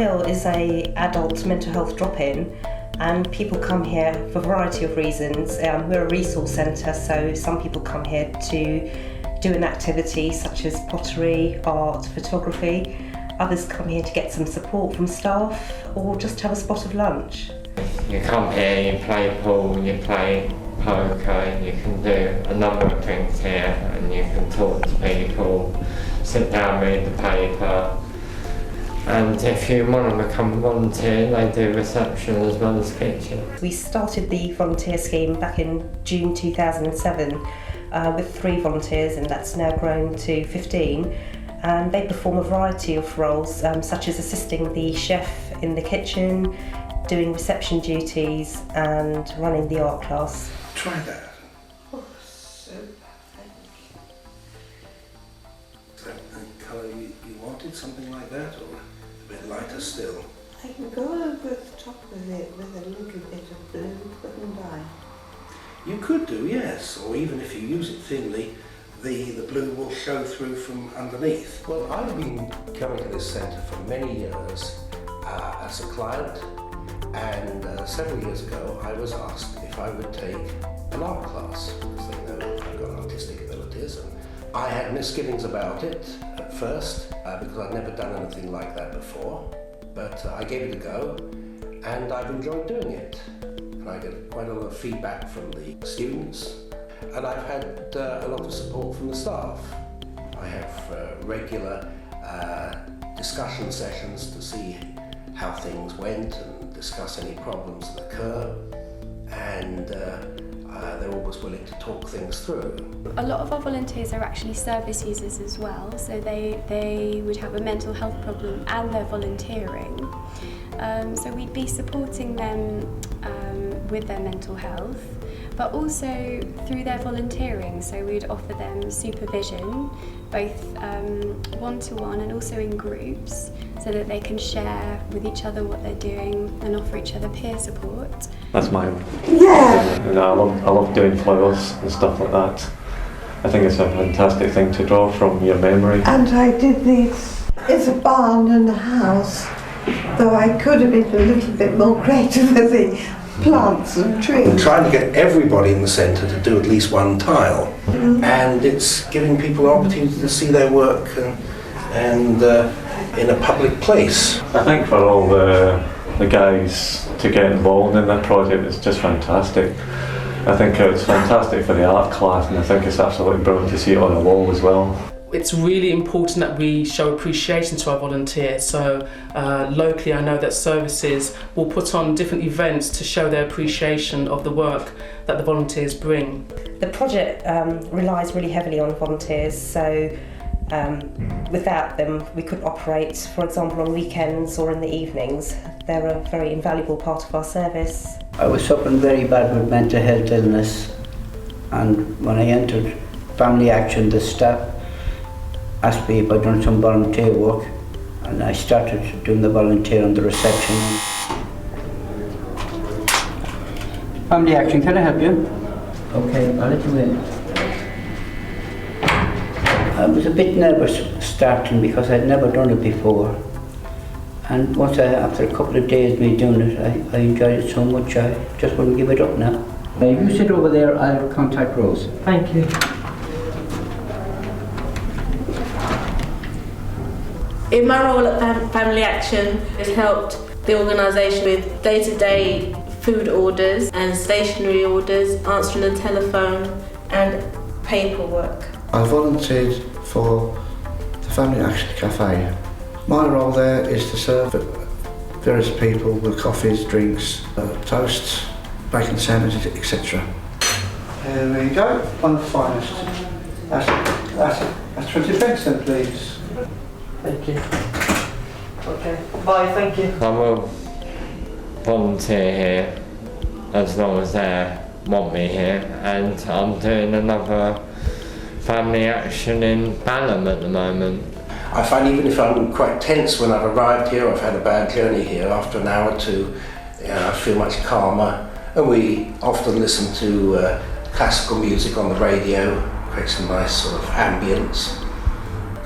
Crystal Hill is a adult mental health drop-in, and people come here for a variety of reasons. We're a resource centre, so some people come here to do an activity such as pottery, art, photography. Others come here to get some support from staff or just have a spot of lunch. You come here, you play pool, you play poker, you can do a number of things here, and you can talk to people, sit down, read the paper. And if you want to become a volunteer, they do reception as well as kitchen. We started the volunteer scheme back in June 2007 with 3 volunteers, and that's now grown to 15. And they perform a variety of roles, such as assisting the chef in the kitchen, doing reception duties and running the art class. Try that. Oh, so thank you. Is that the colour you wanted, something like that, or a bit lighter still? I can go over the top with it with a little bit of blue, couldn't I? You could do, yes, or even if you use it thinly, the blue will show through from underneath. Well, I've been coming to this centre for many years as a client, and several years ago I was asked if I would take an art class, because they know I've got artistic abilities. And I had misgivings about it at first, because I'd never done anything like that before, but I gave it a go, and I've enjoyed doing it. And I get quite a lot of feedback from the students, and I've had a lot of support from the staff. I have regular discussion sessions to see how things went and discuss any problems that occur, and they're always willing to talk things through. A lot of our volunteers are actually service users as well, so they would have a mental health problem and they're volunteering. So we'd be supporting them with their mental health, but also through their volunteering. So we'd offer them supervision, both one-to-one and also in groups, so that they can share with each other what they're doing and offer each other peer support. That's mine. Yeah! And I love doing flowers and stuff like that. I think it's a fantastic thing to draw from your memory. And I did these. It's a barn and a house, though I could have been a little bit more creative with the plants and trees. I'm trying to get everybody in the centre to do at least one tile, and it's giving people an opportunity to see their work and in a public place. I think for all the guys to get involved in that project is just fantastic. I think it's fantastic for the art class, and I think it's absolutely brilliant to see it on the wall as well. It's really important that we show appreciation to our volunteers. So locally I know that services will put on different events to show their appreciation of the work that the volunteers bring. The project relies really heavily on volunteers, so without them we couldn't operate, for example, on weekends or in the evenings. They're a very invaluable part of our service. I was suffering very bad with mental health illness, and when I entered Family Action, the staff asked me if I'd done some volunteer work, and I started doing the volunteer on the reception. Family Action, can I help you? Okay, I'll let you in. I was a bit nervous starting because I'd never done it before, and after a couple of days of me doing it, I enjoyed it so much I just wouldn't give it up now. If you sit over there, I'll contact Rose. Thank you. In my role at Family Action, it helped the organisation with day-to-day food orders and stationery orders, answering the telephone and paperwork. I volunteered for the Family Action Cafe. My role there is to serve various people with coffees, drinks, toasts, bacon sandwiches, etc. Here we go, one of the finest. That's 20 pence then, please. Thank you. Okay, bye, thank you. I will volunteer here as long as they want me here, and I'm doing another Family Action in Balham at the moment. I find even if I'm quite tense when I've arrived here, or I've had a bad journey here, after an hour or two, I feel much calmer. And we often listen to classical music on the radio, create some nice sort of ambience.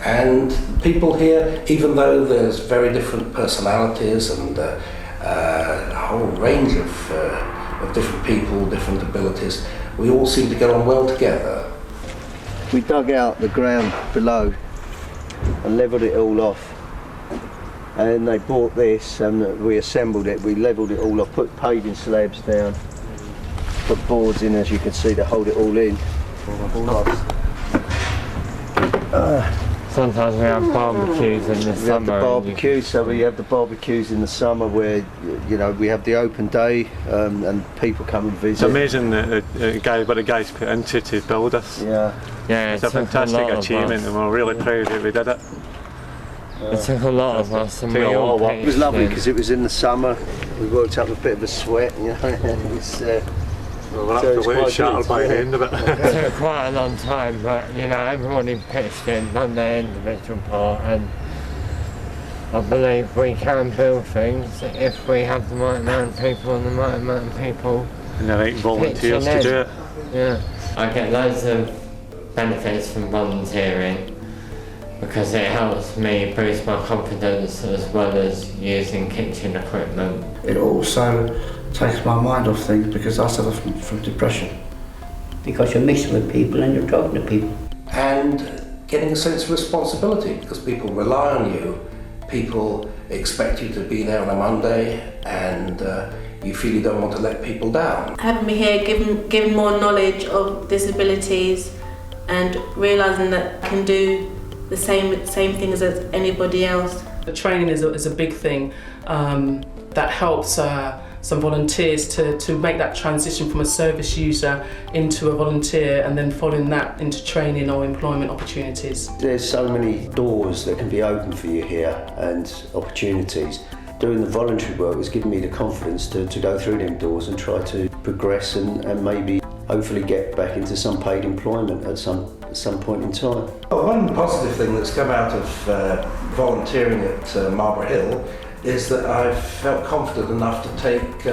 And people here, even though there's very different personalities and a whole range of different people, different abilities, we all seem to get on well together. We dug out the ground below and levelled it all off. And they bought this and we assembled it, we levelled it all off, put paving slabs down, put boards in, as you can see, to hold it all in. Sometimes we have barbecues in the summer. We have the barbecues, so we have the barbecues in the summer where, you know, we have the open day and people come and visit. It's amazing what the guys put into to build us. Yeah, it's a fantastic achievement and we're really proud that we did it. It took a lot of us and we all It was lovely because it was in the summer. We worked up a bit of a sweat, you know. It was, we'll have to wait shattered by the end of it. It took quite a long time, but you know, everybody pitched in, done their individual part, and I believe we can build things if we have the right amount of people and the right amount of people. And the right volunteers to do it. Yeah. I get loads of benefits from volunteering because it helps me boost my confidence as well as using kitchen equipment. It also takes my mind off things because I suffer from depression. Because you're mixing with people and you're talking to people. And getting a sense of responsibility because people rely on you, people expect you to be there on a Monday, and you feel you don't want to let people down. Having me here, giving more knowledge of disabilities and realising that I can do the same things as anybody else. The training is a big thing that helps some volunteers to make that transition from a service user into a volunteer and then following that into training or employment opportunities. There's so many doors that can be opened for you here and opportunities. Doing the voluntary work has given me the confidence to go through them doors and try to progress and maybe hopefully get back into some paid employment at some point in time. Well, one positive thing that's come out of volunteering at Marlborough Hill is that I've felt confident enough to take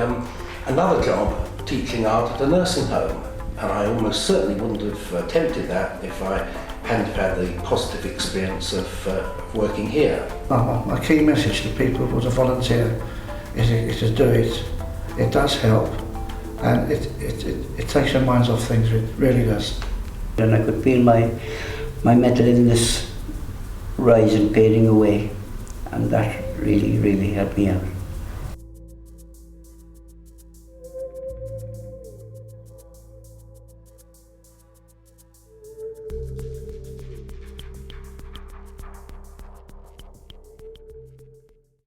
another job teaching art at a nursing home, and I almost certainly wouldn't have attempted that if I hadn't had the positive experience of working here. My key message to people who want to volunteer is to do it. It does help, and it takes your minds off things, it really does. And I could feel my mental illness rising, fading away, and that really helped me out.